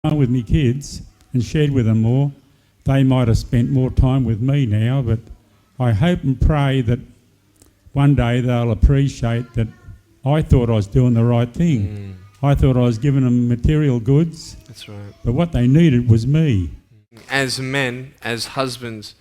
time with me kids and shared with them more, they might have spent more time with me now, but I hope and pray that one day they'll appreciate that I thought I was doing the right thing. I thought I was giving them material goods. That's right. But what they needed was me. As men, as husbands,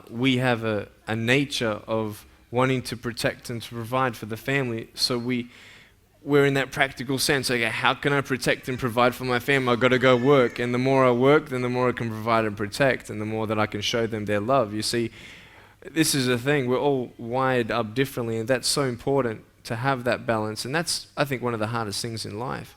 we have a nature of wanting to protect and to provide for the family. So we're in that practical sense. Okay, how can I protect and provide for my family? I've got to go work. And the more I work, then the more I can provide and protect, and the more that I can show them their love. You see, this is the thing. We're all wired up differently, and that's so important to have that balance. And that's, I think, one of the hardest things in life,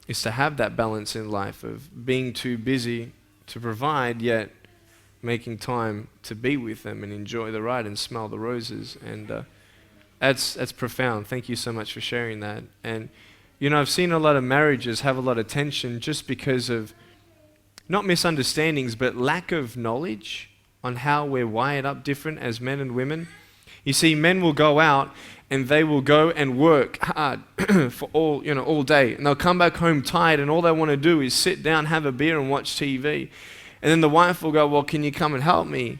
is to have that balance in life of being too busy to provide, yet making time to be with them and enjoy the ride and smell the roses. And that's profound. Thank you so much for sharing that. And, you know, I've seen a lot of marriages have a lot of tension just because of not misunderstandings, but lack of knowledge on how we're wired up different as men and women. You see, men will go out and they will go and work hard for all day. And they'll come back home tired, and all they want to do is sit down, have a beer, and watch TV. And then the wife will go, well, can you come and help me?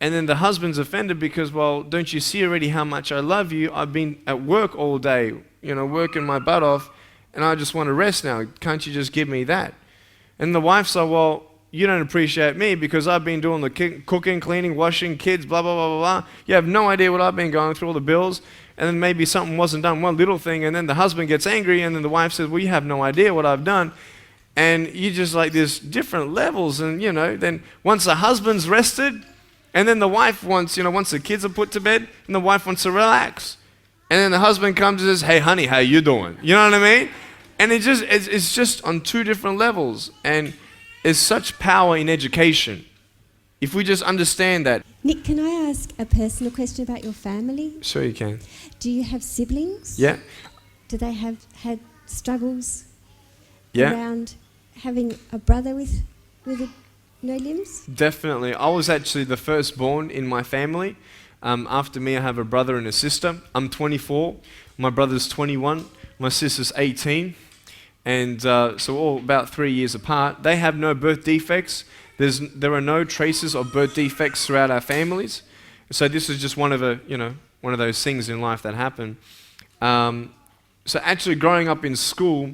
And then the husband's offended because, well, don't you see already how much I love you? I've been at work all day, working my butt off, and I just want to rest now. Can't you just give me that? And the wife's like, well, you don't appreciate me because I've been doing the cooking, cleaning, washing, kids, blah, blah, blah, blah, blah. You have no idea what I've been going through, all the bills. And then maybe something wasn't done, one little thing, and then the husband gets angry, and then the wife says, well, you have no idea what I've done. And you just like there's different levels. And, then once the husband's rested, and then the wife wants, once the kids are put to bed, and the wife wants to relax. And then the husband comes and says, hey, honey, how you doing? You know what I mean? And it's just on two different levels. And there's such power in education. If we just understand that. Nick, can I ask a personal question about your family? Sure you can. Do you have siblings? Yeah. Do they have had struggles Yeah. around having a brother with no limbs? Definitely. I was actually the firstborn in my family. After me, I have a brother and a sister. I'm 24. My brother's 21. My sister's 18. And so all about 3 years apart. They have no birth defects. There are no traces of birth defects throughout our families. So this is just one of those things in life that happen. So actually growing up in school,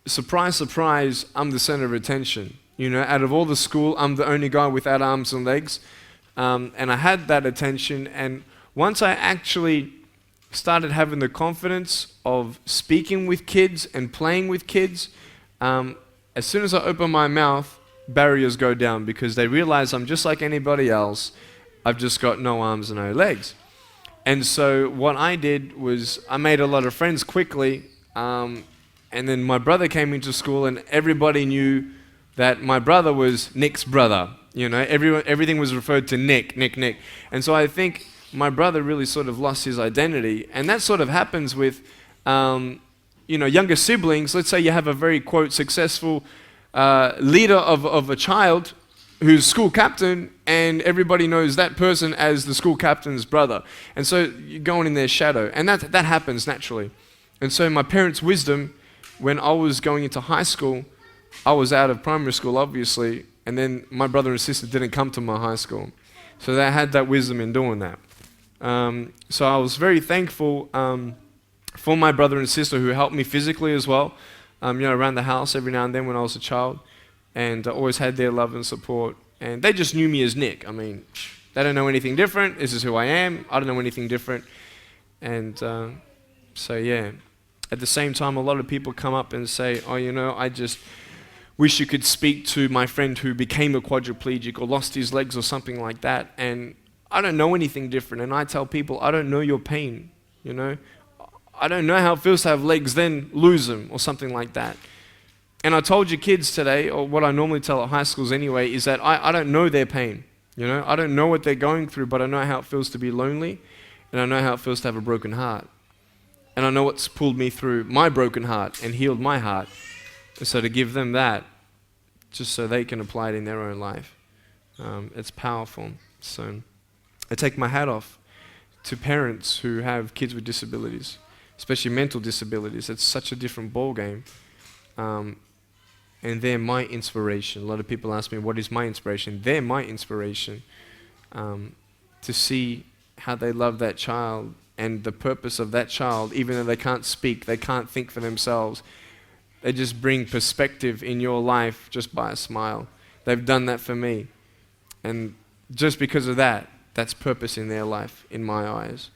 surprise, surprise, I'm the center of attention. Out of all the school, I'm the only guy without arms and legs. And I had that attention. And once I actually started having the confidence of speaking with kids and playing with kids, as soon as I open my mouth, barriers go down because they realize I'm just like anybody else. I've just got no arms and no legs. And so what I did was I made a lot of friends quickly. And then my brother came into school, and everybody knew that my brother was Nick's brother. Everything was referred to Nick. And so I think my brother really sort of lost his identity. And that sort of happens with, younger siblings. Let's say you have a very, quote, successful leader of a child who's school captain, and everybody knows that person as the school captain's brother. And so you're going in their shadow. And that happens naturally. And so my parents' wisdom, when I was going into high school, I was out of primary school, obviously, and then my brother and sister didn't come to my high school. So they had that wisdom in doing that. So I was very thankful for my brother and sister who helped me physically as well, around the house every now and then when I was a child, and I always had their love and support. And they just knew me as Nick. I mean, they don't know anything different. This is who I am. I don't know anything different. And so, yeah. At the same time, a lot of people come up and say, oh, I just wish you could speak to my friend who became a quadriplegic or lost his legs or something like that. And I don't know anything different. And I tell people, I don't know your pain, I don't know how it feels to have legs, then lose them or something like that. And I told your kids today, or what I normally tell at high schools anyway, is that I don't know their pain. I don't know what they're going through, but I know how it feels to be lonely, and I know how it feels to have a broken heart. And I know what's pulled me through my broken heart and healed my heart. And so to give them that, just so they can apply it in their own life, it's powerful. So I take my hat off to parents who have kids with disabilities, especially mental disabilities. It's such a different ball game. and they're my inspiration. A lot of people ask me, what is my inspiration? They're my inspiration. To see how they love that child and the purpose of that child, even though they can't speak, they can't think for themselves. They just bring perspective in your life just by a smile. They've done that for me. And just because of that, that's purpose in their life, in my eyes.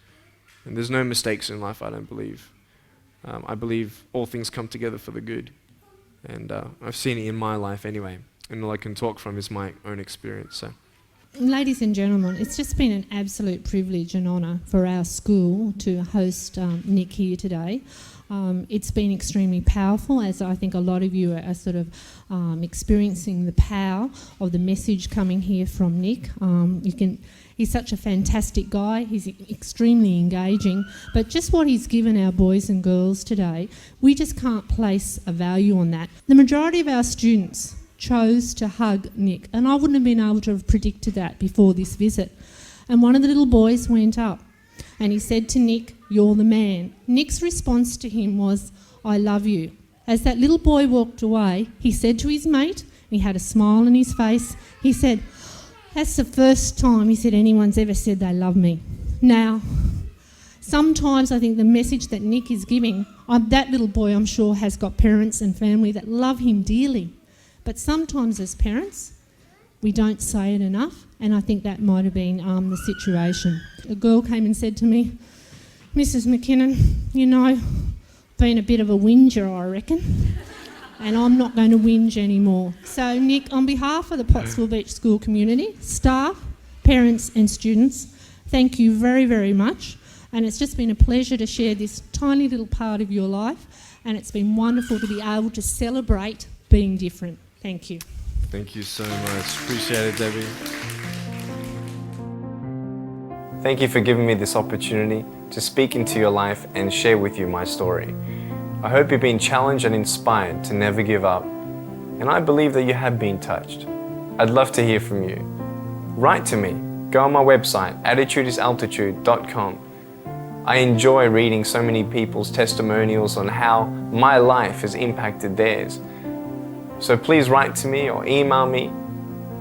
And there's no mistakes in life, I don't believe. I believe all things come together for the good. And I've seen it in my life anyway. And all I can talk from is my own experience. So. Ladies and gentlemen, it's just been an absolute privilege and honour for our school to host Nick here today. It's been extremely powerful, as I think a lot of you are sort of experiencing the power of the message coming here from Nick. He's such a fantastic guy, he's extremely engaging, but just what he's given our boys and girls today, we just can't place a value on that. The majority of our students chose to hug Nick, and I wouldn't have been able to have predicted that before this visit. And one of the little boys went up and he said to Nick, "You're the man." Nick's response to him was, "I love you." As that little boy walked away, he said to his mate, he had a smile on his face, he said, "That's the first time," he said, "anyone's ever said they love me." Now, sometimes I think the message that Nick is giving, that little boy I'm sure has got parents and family that love him dearly. But sometimes as parents, we don't say it enough, and I think that might have been the situation. A girl came and said to me, "Mrs. McKinnon, you know, been a bit of a whinger, I reckon, and I'm not going to whinge anymore." So Nick, on behalf of the Pottsville Beach School community, staff, parents and students, thank you very, very much. And it's just been a pleasure to share this tiny little part of your life, and it's been wonderful to be able to celebrate being different. Thank you. Thank you so much. Appreciate it, Debbie. Thank you for giving me this opportunity to speak into your life and share with you my story. I hope you've been challenged and inspired to never give up, and I believe that you have been touched. I'd love to hear from you. Write to me. Go on my website, attitudesaltitude.com. I enjoy reading so many people's testimonials on how my life has impacted theirs. So please write to me or email me.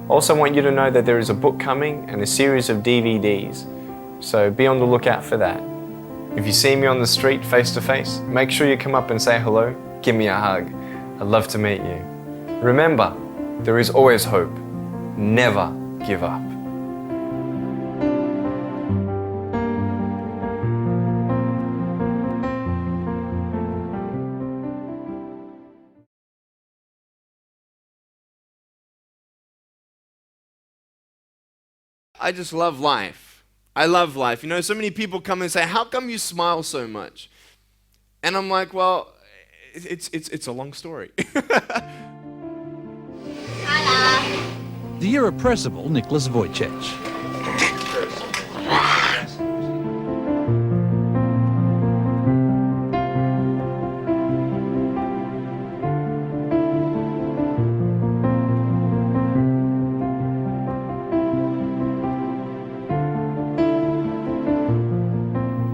Also want you to know that there is a book coming and a series of DVDs. So be on the lookout for that. If you see me on the street face to face, make sure you come up and say hello, give me a hug. I'd love to meet you. Remember, there is always hope. Never give up. I just love life. I love life. You know, so many people come and say, "How come you smile so much?" And I'm like, well, it's a long story. The irrepressible Nicholas Vujicic.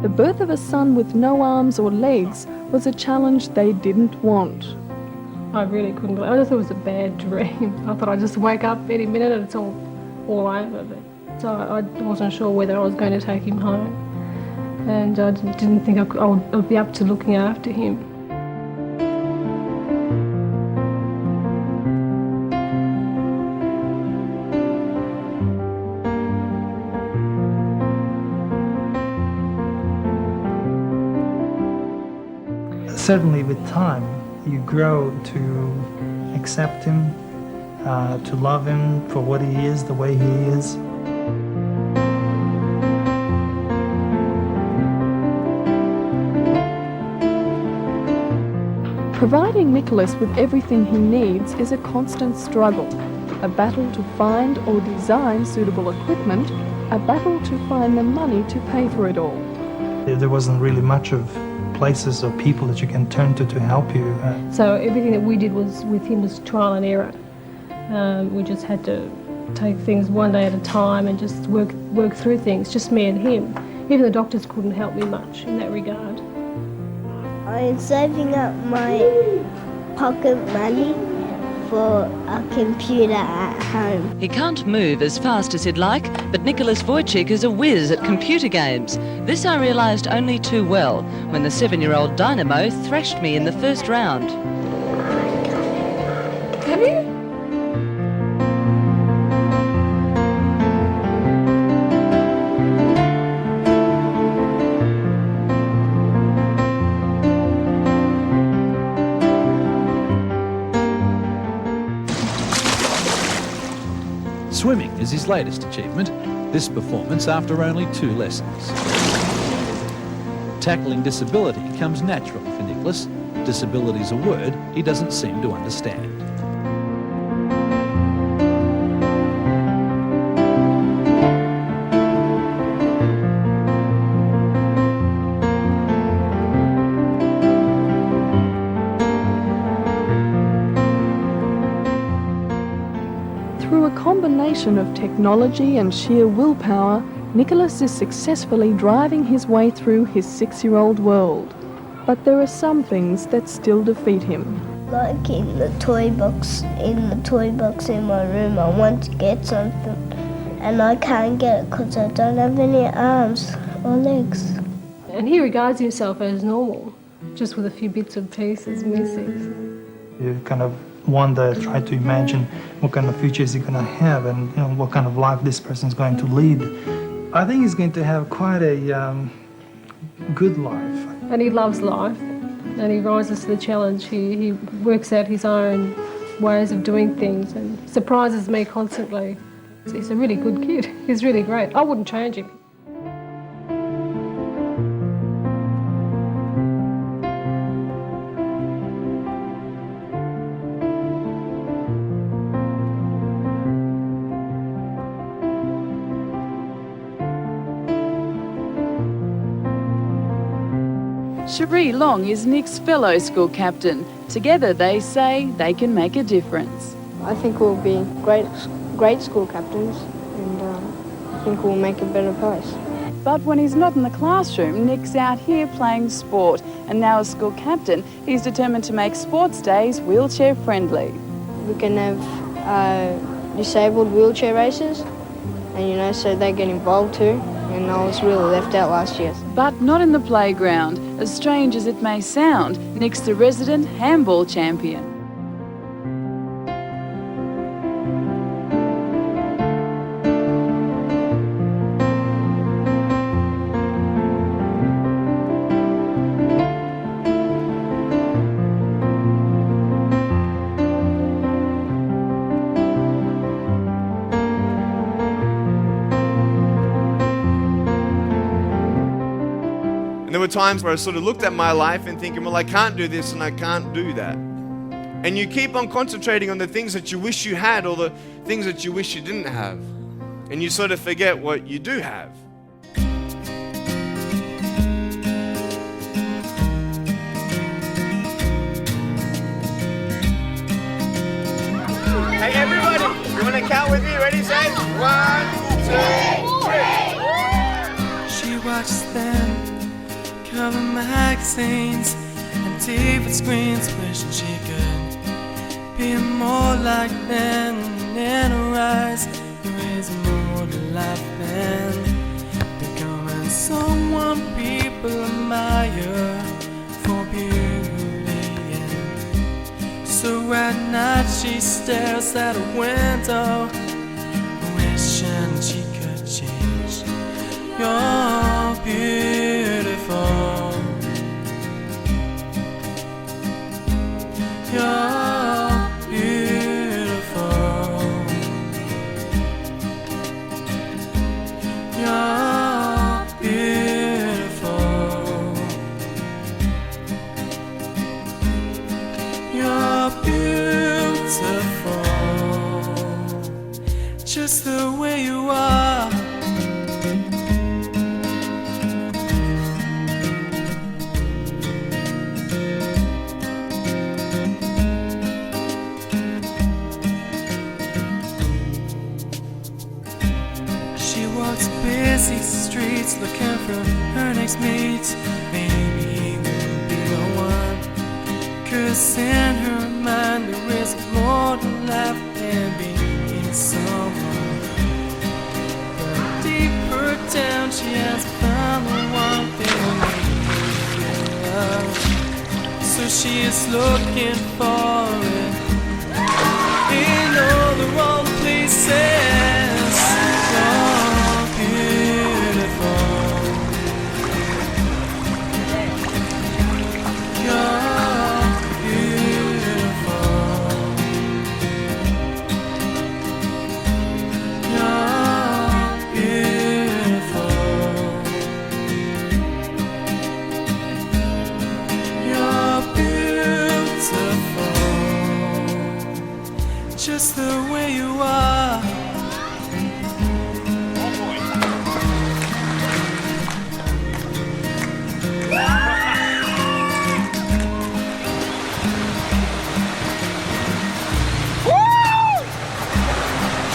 The birth of a son with no arms or legs was a challenge they didn't want. I really couldn't believe it. I just thought it was a bad dream. I thought I'd just wake up any minute and it's all over. So I wasn't sure whether I was going to take him home. And I didn't think I would be up to looking after him. Certainly with time, you grow to accept him, to love him for what he is, the way he is. Providing Nicholas with everything he needs is a constant struggle, a battle to find or design suitable equipment, a battle to find the money to pay for it all. There wasn't really much of places or people that you can turn to help you. So everything that we did with him was trial and error. We just had to take things one day at a time and just work through things, just me and him. Even the doctors couldn't help me much in that regard. I'm saving up my pocket money for a computer at home. He can't move as fast as he'd like, but Nicholas Vujicic is a whiz at computer games. This I realised only too well when the 7-year-old Dynamo thrashed me in the first round. Have you? Swimming is his latest achievement, this performance after only 2 lessons. Tackling disability comes naturally for Nicholas. Disability's a word he doesn't seem to understand. Through a combination of technology and sheer willpower, Nicholas is successfully driving his way through his 6-year-old world. But there are some things that still defeat him. Like in the toy box in my room, I want to get something and I can't get it because I don't have any arms or legs. And he regards himself as normal, just with a few bits and pieces missing. You kind of wonder, try to imagine what kind of future is he going to have and what kind of life this person is going to lead. I think he's going to have quite a good life. And he loves life, and he rises to the challenge. He works out his own ways of doing things and surprises me constantly. He's a really good kid. He's really great. I wouldn't change him. Cherie Long is Nick's fellow school captain. Together they say they can make a difference. I think we'll be great school captains, and I think we'll make a better place. But when he's not in the classroom, Nick's out here playing sport, and now as school captain, he's determined to make sports days wheelchair friendly. We can have disabled wheelchair races, and so they get involved too. And I was really left out last year. But not in the playground. As strange as it may sound, Nick's the resident handball champion. And there were times where I sort of looked at my life and thinking, well, I can't do this and I can't do that. And you keep on concentrating on the things that you wish you had or the things that you wish you didn't have. And you sort of forget what you do have. Hey, everybody, you want to count with me? Ready, say? 1, 2, 3. She watches them cover magazines and TV screens, wishing she could be more like them. And in her eyes, there is more to life than becoming someone people admire for beauty. And so at night she stares out a window, wishing she could change. You're beautiful. You're beautiful. You're beautiful. You're beautiful. Just the way you are. Busy streets looking for her next mate. Maybe he will be the one, 'cause in her mind there is more than laugh and be in someone. But deeper down she has found the one thing that makes her love. So she is looking for it in all the wrong places. You're beautiful. You're beautiful. You're beautiful. Just the way you are.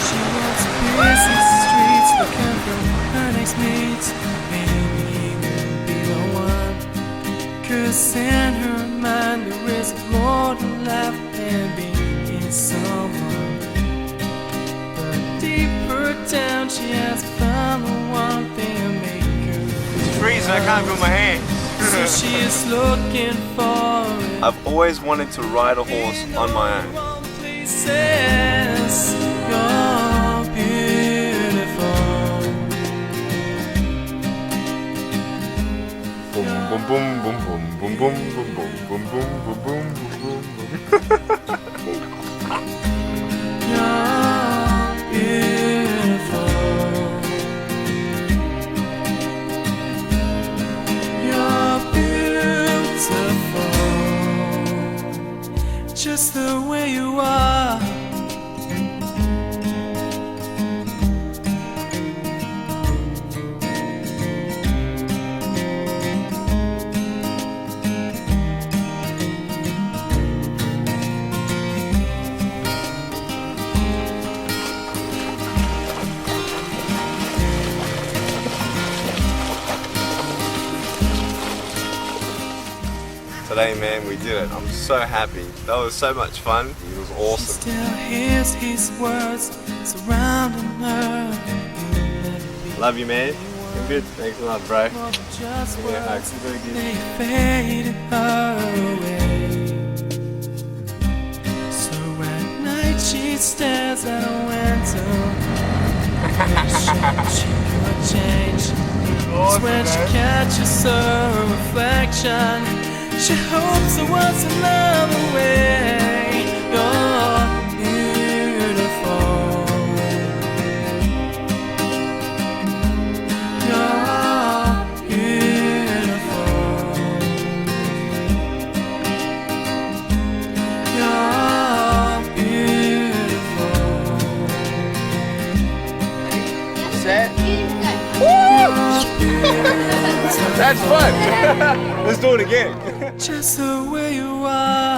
She walks busy streets looking for her next mate. Maybe he will be the one. 'Cause in her mind there is more than laugh and being someone. But deeper down she has found the one thing that make her. It's freezing, I can't feel my hands. So she is looking for it. I've always wanted to ride a horse on my own. Places. You're beautiful. Boom, boom, boom, boom, boom, boom, boom, boom, boom, boom, boom, boom, boom, boom, boom. You're beautiful. You're beautiful. Just the way you are. Today, man, we did it. I'm so happy. That was so much fun. It was awesome. Still hears his words surrounding her. Love you, man. You're good. Thanks a lot, bro. Just Yeah, I words, can do it again. they faded her away. So at night she stares at a window. She could change. It's when she catches her reflection. She hopes there was another way. You're beautiful. You're beautiful. You're beautiful. Set. That's fun. Let's do it again. Just the way you are.